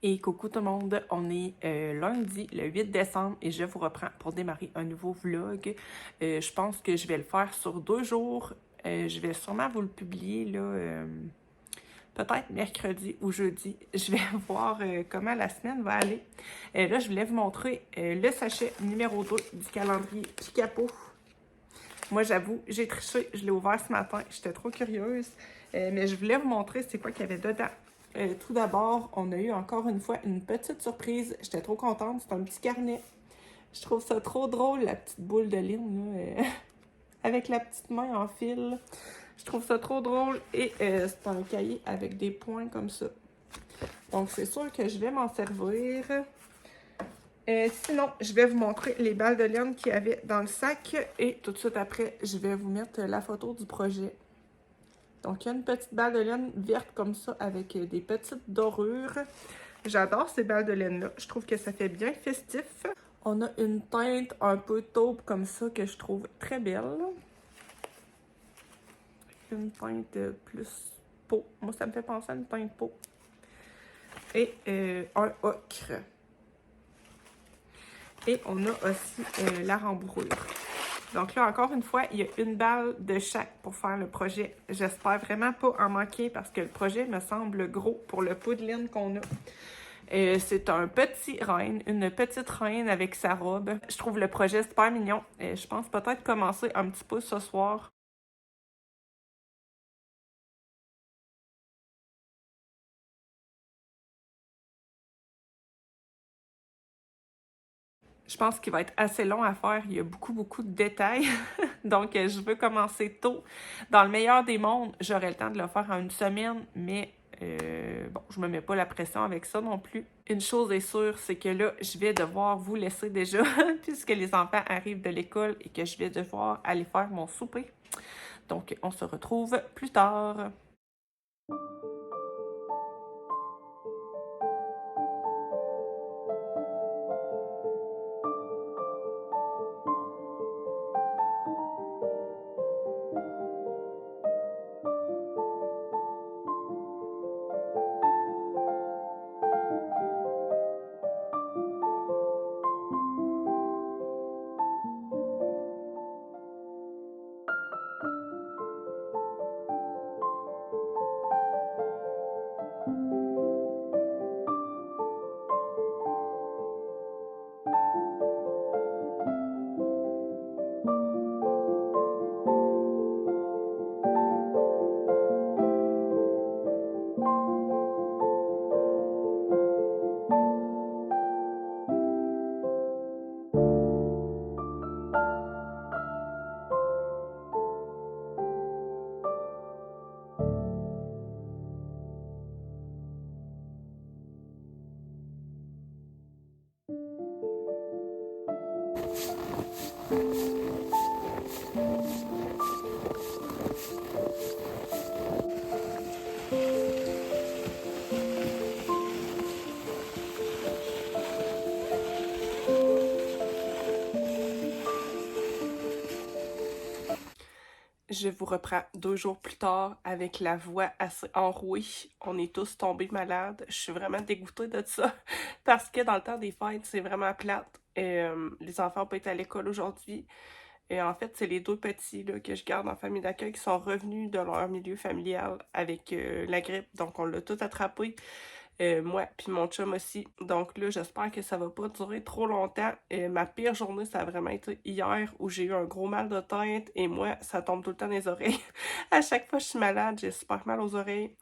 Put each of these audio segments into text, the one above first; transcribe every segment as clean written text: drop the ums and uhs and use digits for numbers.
Et coucou tout le monde, on est lundi le 8 décembre et je vous reprends pour démarrer un nouveau vlog. Je pense que je vais le faire sur 2 jours. Je vais sûrement vous le publier là, peut-être mercredi ou jeudi. Je vais voir comment la semaine va aller. Là, je voulais vous montrer le sachet numéro 2 du calendrier Picapo. Moi, j'avoue, j'ai triché, je l'ai ouvert ce matin, j'étais trop curieuse, mais je voulais vous montrer c'est quoi qu'il y avait dedans. Tout d'abord, on a eu encore une fois une petite surprise, j'étais trop contente, c'est un petit carnet. Je trouve ça trop drôle, la petite boule de ligne, là, avec la petite main en fil. Je trouve ça trop drôle et c'est un cahier avec des points comme ça. Donc, c'est sûr que je vais m'en servir. Sinon, je vais vous montrer les balles de laine qu'il y avait dans le sac et tout de suite après, je vais vous mettre la photo du projet. Donc, il y a une petite balle de laine verte comme ça avec des petites dorures. J'adore ces balles de laine-là. Je trouve que ça fait bien festif. On a une teinte un peu taupe comme ça que je trouve très belle. Une teinte plus peau. Moi, ça me fait penser à une teinte peau. Et un ocre. Et on a aussi la rembourrure. Donc là, encore une fois, il y a une balle de chaque pour faire le projet. J'espère vraiment pas en manquer parce que le projet me semble gros pour le pot de laine qu'on a. C'est un petit reine, une petite reine avec sa robe. Je trouve le projet super mignon. Je pense peut-être commencer un petit peu ce soir. Je pense qu'il va être assez long à faire. Il y a beaucoup de détails. Donc, je veux commencer tôt. Dans le meilleur des mondes, j'aurai le temps de le faire en une semaine, mais bon, je me mets pas la pression avec ça non plus. Une chose est sûre, c'est que là, je vais devoir vous laisser déjà, puisque les enfants arrivent de l'école et que je vais devoir aller faire mon souper. Donc, on se retrouve plus tard. Je vous reprends 2 jours plus tard avec la voix assez enrouée. On est tous tombés malades. Je suis vraiment dégoûtée de ça parce que dans le temps des fêtes, c'est vraiment plate. Les enfants n'ont pas été à l'école aujourd'hui. Et en fait, c'est les 2 petits là, que je garde en famille d'accueil qui sont revenus de leur milieu familial avec la grippe. Donc, on l'a tout attrapé. Moi, puis mon chum aussi. Donc là, j'espère que ça va pas durer trop longtemps. Ma pire journée, ça a vraiment été hier où j'ai eu un gros mal de tête et moi, ça tombe tout le temps dans les oreilles. À chaque fois que je suis malade, j'ai super mal aux oreilles.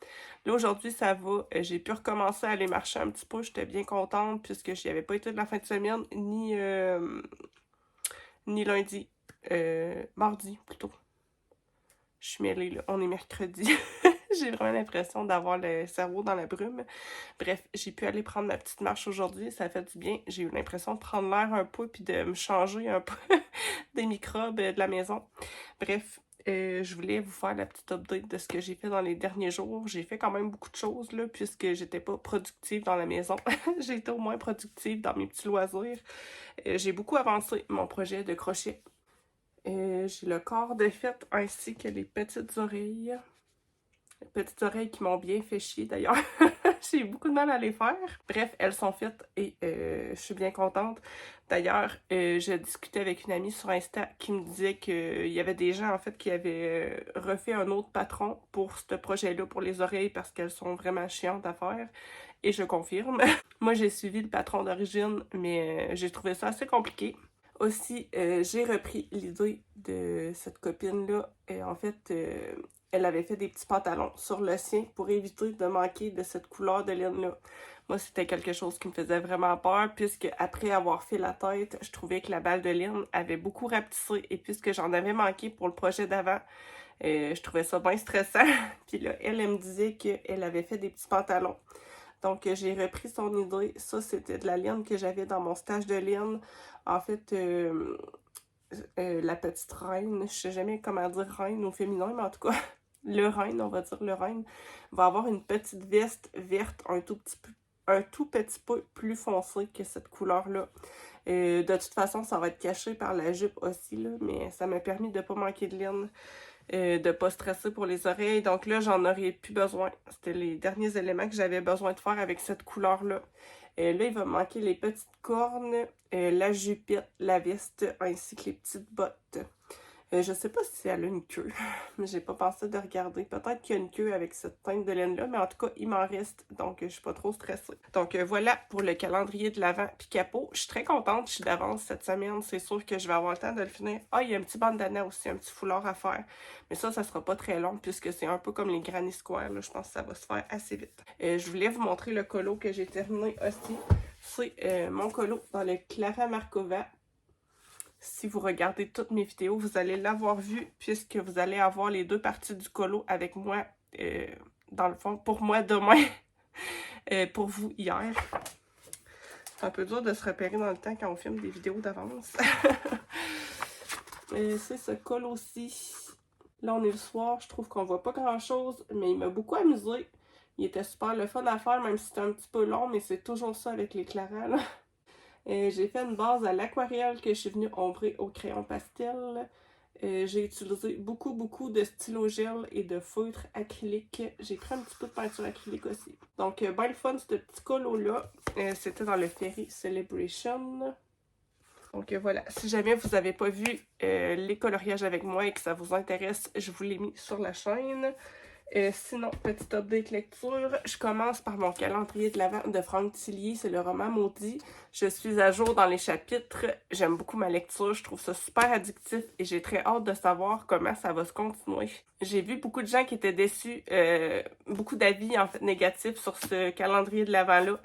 Là, aujourd'hui, ça va. J'ai pu recommencer à aller marcher un petit peu. J'étais bien contente puisque j'y avais pas été de la fin de semaine ni lundi. Mardi plutôt. Je suis mêlée là. On est mercredi. J'ai vraiment l'impression d'avoir le cerveau dans la brume. Bref, j'ai pu aller prendre ma petite marche aujourd'hui, ça fait du bien. J'ai eu l'impression de prendre l'air un peu puis de me changer un peu des microbes de la maison. Bref, je voulais vous faire la petite update de ce que j'ai fait dans les derniers jours. J'ai fait quand même beaucoup de choses là, puisque j'étais pas productive dans la maison. J'ai été au moins productive dans mes petits loisirs. J'ai beaucoup avancé mon projet de crochet. J'ai le corps de fête ainsi que les petites oreilles. Les petites oreilles qui m'ont bien fait chier d'ailleurs. J'ai eu beaucoup de mal à les faire. Bref, elles sont faites et je suis bien contente. D'ailleurs, je discutais avec une amie sur Insta qui me disait qu'il y avait des gens en fait qui avaient refait un autre patron pour ce projet-là pour les oreilles parce qu'elles sont vraiment chiantes à faire. Et je confirme. Moi, j'ai suivi le patron d'origine, mais j'ai trouvé ça assez compliqué. Aussi, j'ai repris l'idée de cette copine-là. En fait, elle avait fait des petits pantalons sur le sien pour éviter de manquer de cette couleur de laine-là. Moi, c'était quelque chose qui me faisait vraiment peur, puisque après avoir fait la tête, je trouvais que la balle de laine avait beaucoup rapetissé, et puisque j'en avais manqué pour le projet d'avant, je trouvais ça bien stressant. Puis là, elle me disait qu'elle avait fait des petits pantalons. Donc, j'ai repris son idée. Ça, c'était de la laine que j'avais dans mon stage de laine. En fait, la petite reine, je sais jamais comment dire reine au féminin, mais en tout cas, le reine, on va dire le reine, va avoir une petite veste verte un tout petit peu plus foncé que cette couleur-là. De toute façon, ça va être caché par la jupe aussi, là, mais ça m'a permis de ne pas manquer de laine. De pas stresser pour les oreilles. Donc là, j'en aurais plus besoin. C'était les derniers éléments que j'avais besoin de faire avec cette couleur-là. Là, il va me manquer les petites cornes, la jupette, la veste, ainsi que les petites bottes. Je sais pas si elle a une queue, mais j'ai pas pensé de regarder. Peut-être qu'il y a une queue avec cette teinte de laine-là, mais en tout cas, il m'en reste, donc je suis pas trop stressée. Donc voilà pour le calendrier de l'Avent puis capot. Je suis très contente, je suis d'avance cette semaine, c'est sûr que je vais avoir le temps de le finir. Ah, il y a un petit bandana aussi, un petit foulard à faire, mais ça sera pas très long puisque c'est un peu comme les Granny Square, là. Je pense que ça va se faire assez vite. Je voulais vous montrer le colo que j'ai terminé aussi. C'est mon colo dans le Clara Markova. Si vous regardez toutes mes vidéos, vous allez l'avoir vu puisque vous allez avoir les deux parties du colo avec moi, dans le fond, pour moi demain, pour vous hier. C'est un peu dur de se repérer dans le temps quand on filme des vidéos d'avance. C'est ce colo-ci. Là, on est le soir, je trouve qu'on voit pas grand-chose, mais il m'a beaucoup amusé. Il était super le fun à faire, même si c'était un petit peu long, mais c'est toujours ça avec les Clara, là. J'ai fait une base à l'aquarelle que je suis venue ombrer au crayon pastel. J'ai utilisé beaucoup de stylo gel et de feutre acrylique. J'ai pris un petit peu de peinture acrylique aussi. Donc, ben le fun, ce petit colo-là. C'était dans le Fairy Celebration. Donc voilà, si jamais vous n'avez pas vu les coloriages avec moi et que ça vous intéresse, je vous l'ai mis sur la chaîne. Sinon, petite update lecture, je commence par mon calendrier de l'Avent de Franck Tillier, c'est le roman maudit. Je suis à jour dans les chapitres, j'aime beaucoup ma lecture, je trouve ça super addictif et j'ai très hâte de savoir comment ça va se continuer. J'ai vu beaucoup de gens qui étaient déçus, beaucoup d'avis en fait négatifs sur ce calendrier de l'Avent-là.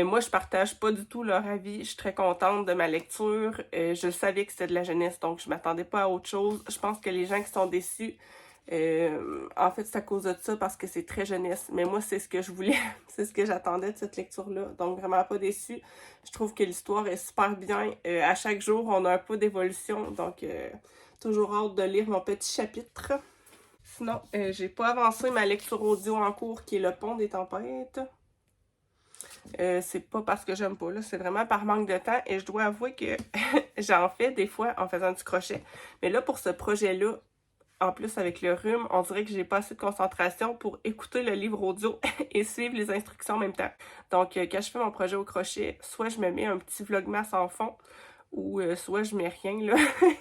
Moi, je partage pas du tout leur avis. Je suis très contente de ma lecture. Je savais que c'était de la jeunesse, donc je m'attendais pas à autre chose. Je pense que les gens qui sont déçus, en fait, c'est à cause de ça parce que c'est très jeunesse. Mais moi, c'est ce que je voulais. C'est ce que j'attendais de cette lecture-là. Donc, vraiment pas déçue. Je trouve que l'histoire est super bien. À chaque jour, on a un peu d'évolution. Donc, toujours hâte de lire mon petit chapitre. Sinon, j'ai pas avancé ma lecture audio en cours qui est Le Pont des Tempêtes. C'est pas parce que j'aime pas, là, c'est vraiment par manque de temps et je dois avouer que j'en fais des fois en faisant du crochet. Mais là, pour ce projet-là, en plus avec le rhume, on dirait que j'ai pas assez de concentration pour écouter le livre audio et suivre les instructions en même temps. Donc, quand je fais mon projet au crochet, soit je me mets un petit vlogmas en fond, ou soit je mets rien, là,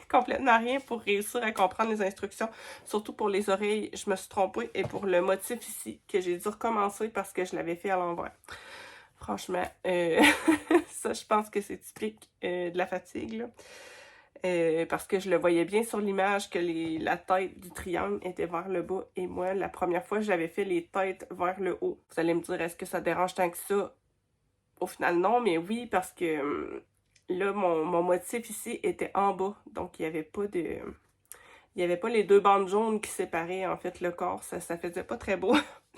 complètement rien pour réussir à comprendre les instructions. Surtout pour les oreilles, je me suis trompée. Et pour le motif ici, que j'ai dû recommencer parce que je l'avais fait à l'envers. Franchement, ça, je pense que c'est typique de la fatigue, là. Parce que je le voyais bien sur l'image que la tête du triangle était vers le bas. Et moi, la première fois, j'avais fait les têtes vers le haut. Vous allez me dire, est-ce que ça dérange tant que ça? Au final, non, mais oui, parce que là, mon motif ici était en bas. Donc, il n'y avait pas de... Il n'y avait pas les deux bandes jaunes qui séparaient, en fait, le corps. Ça faisait pas très beau.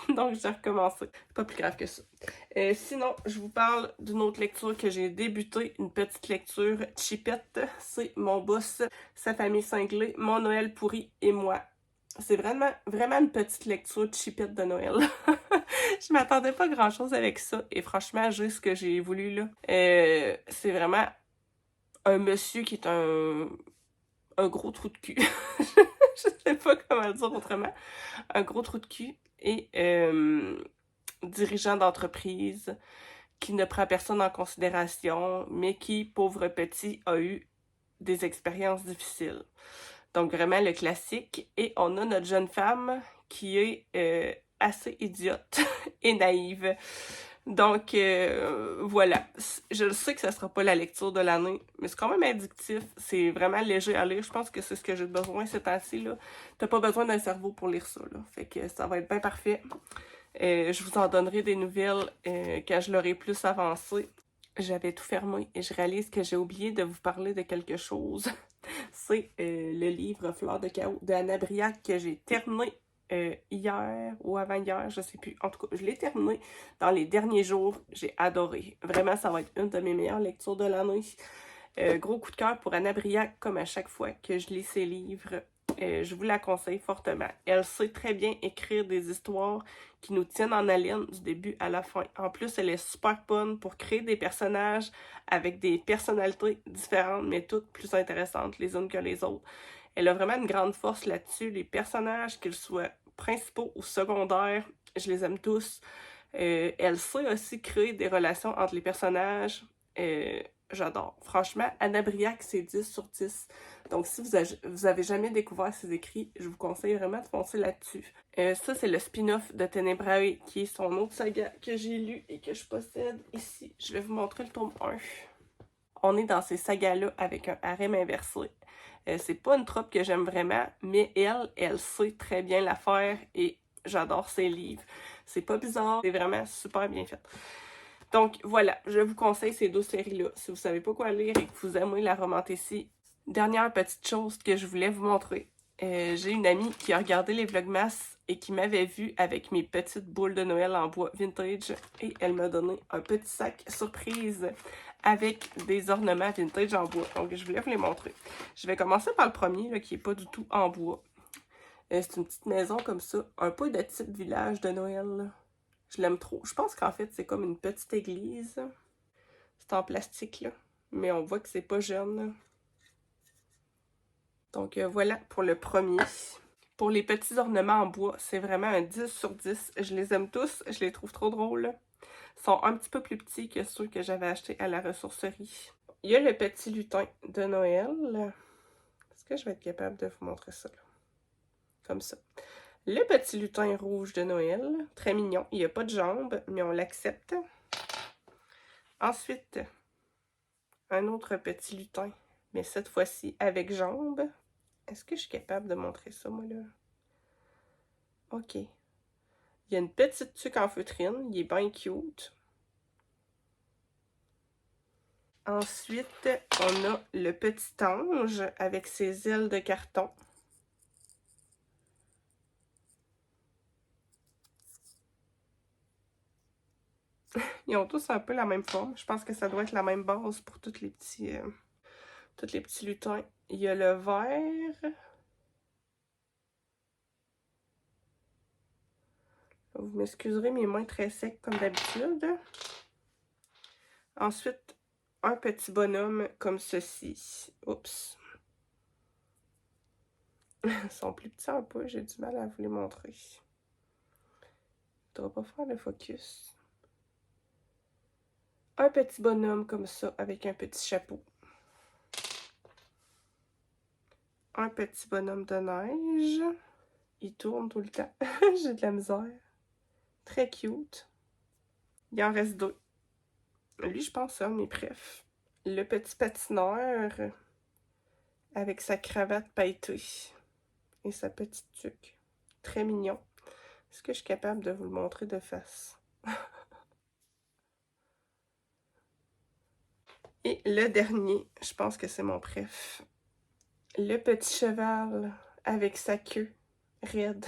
Donc, j'ai recommencé. C'est pas plus grave que ça. Sinon, je vous parle d'une autre lecture que j'ai débutée. Une petite lecture chipette. C'est Mon boss, sa famille cinglée, Mon Noël pourri et moi. C'est vraiment une petite lecture chipette de Noël. Je m'attendais pas à grand-chose avec ça. Et franchement, juste ce que j'ai voulu, là. C'est vraiment un monsieur qui est un gros trou de cul. Je sais pas comment le dire autrement. Un gros trou de cul. Et dirigeant d'entreprise qui ne prend personne en considération, mais qui, pauvre petit, a eu des expériences difficiles. Donc vraiment le classique. Et on a notre jeune femme qui est assez idiote et naïve. Donc voilà. Je sais que ça sera pas la lecture de l'année, mais c'est quand même addictif. C'est vraiment léger à lire. Je pense que c'est ce que j'ai besoin ces temps-ci, là. T'as pas besoin d'un cerveau pour lire ça, là. Fait que ça va être bien parfait. Je vous en donnerai des nouvelles quand je l'aurai plus avancé. J'avais tout fermé et je réalise que j'ai oublié de vous parler de quelque chose. C'est le livre Fleur de chaos de Anna Briac que j'ai terminé hier ou avant-hier, je sais plus. En tout cas, je l'ai terminé dans les derniers jours. J'ai adoré. Vraiment, ça va être une de mes meilleures lectures de l'année. Gros coup de cœur pour Anna Briac, comme à chaque fois que je lis ses livres. Je vous la conseille fortement. Elle sait très bien écrire des histoires qui nous tiennent en haleine du début à la fin. En plus, elle est super bonne pour créer des personnages avec des personnalités différentes, mais toutes plus intéressantes les unes que les autres. Elle a vraiment une grande force là-dessus. Les personnages, qu'ils soient principaux ou secondaires, je les aime tous. Elle sait aussi créer des relations entre les personnages. J'adore. Franchement, Anna Briac, c'est 10 sur 10. Donc, si vous avez jamais découvert ses écrits, je vous conseille vraiment de foncer là-dessus. Ça, c'est le spin-off de Tenebrae, qui est son autre saga que j'ai lu et que je possède ici. Je vais vous montrer le tome 1. On est dans ces sagas-là avec un harem inversé. C'est pas une trope que j'aime vraiment, mais elle sait très bien la faire et j'adore ses livres. C'est pas bizarre, c'est vraiment super bien fait. Donc voilà, je vous conseille ces deux séries-là. Si vous savez pas quoi lire et que vous aimez la romantécie. Dernière petite chose que je voulais vous montrer. J'ai une amie qui a regardé les Vlogmas et qui m'avait vue avec mes petites boules de Noël en bois vintage et elle m'a donné un petit sac surprise avec des ornements vintage en bois. Donc je voulais vous les montrer. Je vais commencer par le premier là, qui est pas du tout en bois. C'est une petite maison comme ça, un peu de type village de Noël. Là. Je l'aime trop. Je pense qu'en fait, c'est comme une petite église. C'est en plastique, là. Mais on voit que c'est pas jeune. Donc voilà pour le premier. Pour les petits ornements en bois, c'est vraiment un 10 sur 10. Je les aime tous. Je les trouve trop drôles. Ils sont un petit peu plus petits que ceux que j'avais achetés à la ressourcerie. Il y a le petit lutin de Noël. Est-ce que je vais être capable de vous montrer ça? Là? Comme ça. Le petit lutin rouge de Noël, très mignon. Il n'y a pas de jambes, mais on l'accepte. Ensuite, un autre petit lutin, mais cette fois-ci avec jambes. Est-ce que je suis capable de montrer ça, moi, là? OK. Il y a une petite tuque en feutrine. Il est bien cute. Ensuite, on a le petit ange avec ses ailes de carton. Ils ont tous un peu la même forme. Je pense que ça doit être la même base pour tous les petits lutins. Il y a le vert. Vous m'excuserez, mes mains très secs comme d'habitude. Ensuite, un petit bonhomme comme ceci. Oups. Ils sont plus petits un peu, j'ai du mal à vous les montrer. Je ne dois pas faire le focus. Un petit bonhomme comme ça, avec un petit chapeau. Un petit bonhomme de neige. Il tourne tout le temps. J'ai de la misère. Très cute. Il en reste deux. Lui, je pense, c'est un de mes préfs. Le petit patineur avec sa cravate pailletée et sa petite tuque. Très mignon. Est-ce que je suis capable de vous le montrer de face? Et le dernier, je pense que c'est mon préf. Le petit cheval avec sa queue raide.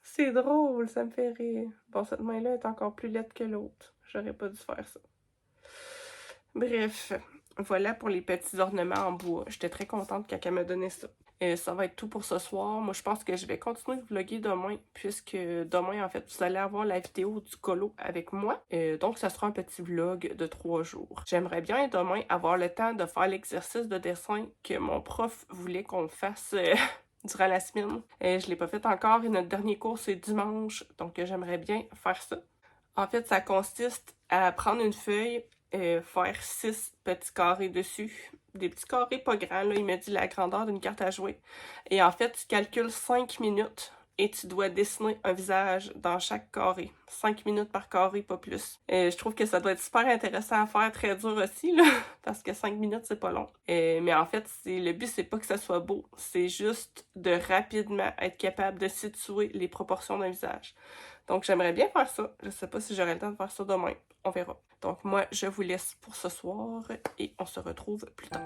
C'est drôle, ça me fait rire. Bon, cette main-là est encore plus laide que l'autre. J'aurais pas dû faire ça. Bref, voilà pour les petits ornements en bois. J'étais très contente qu'elle m'a donné ça. Ça va être tout pour ce soir. Moi, je pense que je vais continuer de vlogger demain, puisque demain, en fait, vous allez avoir la vidéo du colo avec moi. Donc, ça sera un petit vlog de 3 jours. J'aimerais bien demain avoir le temps de faire l'exercice de dessin que mon prof voulait qu'on fasse durant la semaine. Je l'ai pas fait encore et notre dernier cours, c'est dimanche, donc j'aimerais bien faire ça. En fait, ça consiste à prendre une feuille, faire 6 petits carrés dessus. Des petits carrés pas grands, là, il me dit la grandeur d'une carte à jouer. Et en fait, tu calcules 5 minutes et tu dois dessiner un visage dans chaque carré. 5 minutes par carré, pas plus. Je trouve que ça doit être super intéressant à faire, très dur aussi, là, parce que 5 minutes, c'est pas long. Mais en fait, le but, c'est pas que ça soit beau, c'est juste de rapidement être capable de situer les proportions d'un visage. Donc, j'aimerais bien faire ça. Je sais pas si j'aurai le temps de faire ça demain. On verra. Donc, moi, je vous laisse pour ce soir et on se retrouve plus tard.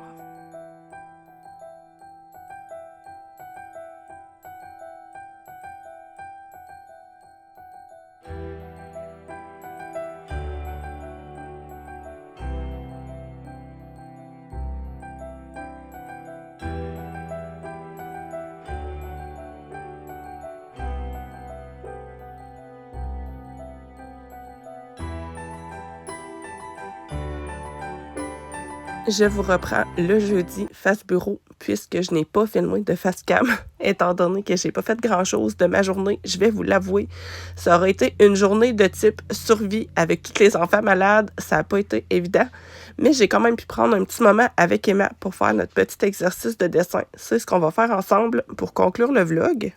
Je vous reprends le jeudi face bureau puisque je n'ai pas filmé de face cam étant donné que j'ai pas fait grand-chose de ma journée. Je vais vous l'avouer, ça aurait été une journée de type survie avec tous les enfants malades. Ça n'a pas été évident, mais j'ai quand même pu prendre un petit moment avec Emma pour faire notre petit exercice de dessin. C'est ce qu'on va faire ensemble pour conclure le vlog.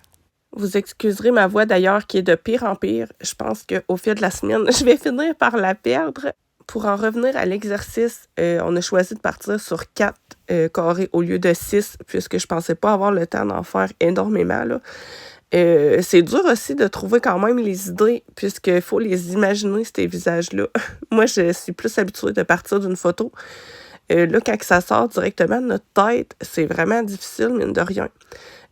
Vous excuserez ma voix d'ailleurs qui est de pire en pire. Je pense qu'au fil de la semaine, je vais finir par la perdre. Pour en revenir à l'exercice, on a choisi de partir sur 4 carrés au lieu de 6, puisque je pensais pas avoir le temps d'en faire énormément, là. C'est dur aussi de trouver quand même les idées, puisqu'il faut les imaginer, ces visages-là. Moi, je suis plus habituée de partir d'une photo. Là, quand ça sort directement de notre tête, c'est vraiment difficile, mine de rien.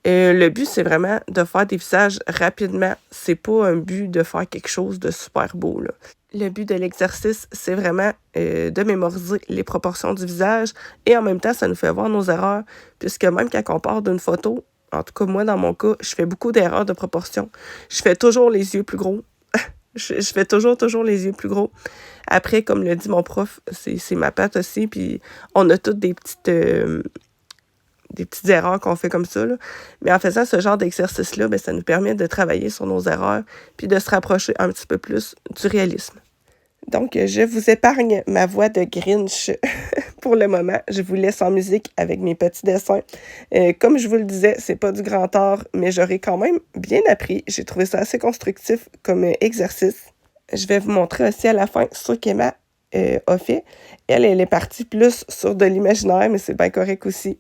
Le but, c'est vraiment de faire des visages rapidement. C'est pas un but de faire quelque chose de super beau, là. Le but de l'exercice, c'est vraiment de mémoriser les proportions du visage et en même temps, ça nous fait voir nos erreurs, puisque même quand on part d'une photo, en tout cas moi dans mon cas, je fais beaucoup d'erreurs de proportion. Je fais toujours les yeux plus gros. je fais toujours les yeux plus gros. Après, comme le dit mon prof, c'est ma patte aussi, puis on a toutes des petites erreurs qu'on fait comme ça, là. Mais en faisant ce genre d'exercice-là, ben, ça nous permet de travailler sur nos erreurs puis de se rapprocher un petit peu plus du réalisme. Donc, je vous épargne ma voix de Grinch pour le moment. Je vous laisse en musique avec mes petits dessins. Comme je vous le disais, c'est pas du grand art, mais j'aurais quand même bien appris. J'ai trouvé ça assez constructif comme exercice. Je vais vous montrer aussi à la fin ce qu'Emma a fait. Elle est partie plus sur de l'imaginaire, mais c'est bien correct aussi.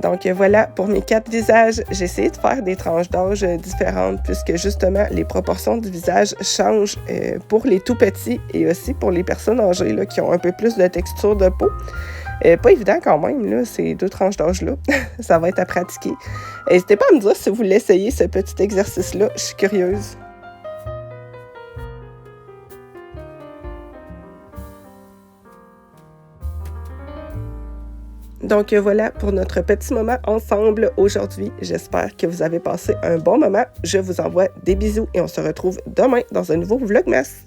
Donc voilà, pour mes 4 visages, j'ai essayé de faire des tranches d'âge différentes puisque justement, les proportions du visage changent pour les tout petits et aussi pour les personnes âgées là, qui ont un peu plus de texture de peau. Pas évident quand même, là, ces 2 tranches d'âge-là. Ça va être à pratiquer. N'hésitez pas à me dire si vous l'essayez, ce petit exercice-là. Je suis curieuse. Donc voilà pour notre petit moment ensemble aujourd'hui. J'espère que vous avez passé un bon moment. Je vous envoie des bisous et on se retrouve demain dans un nouveau Vlogmas.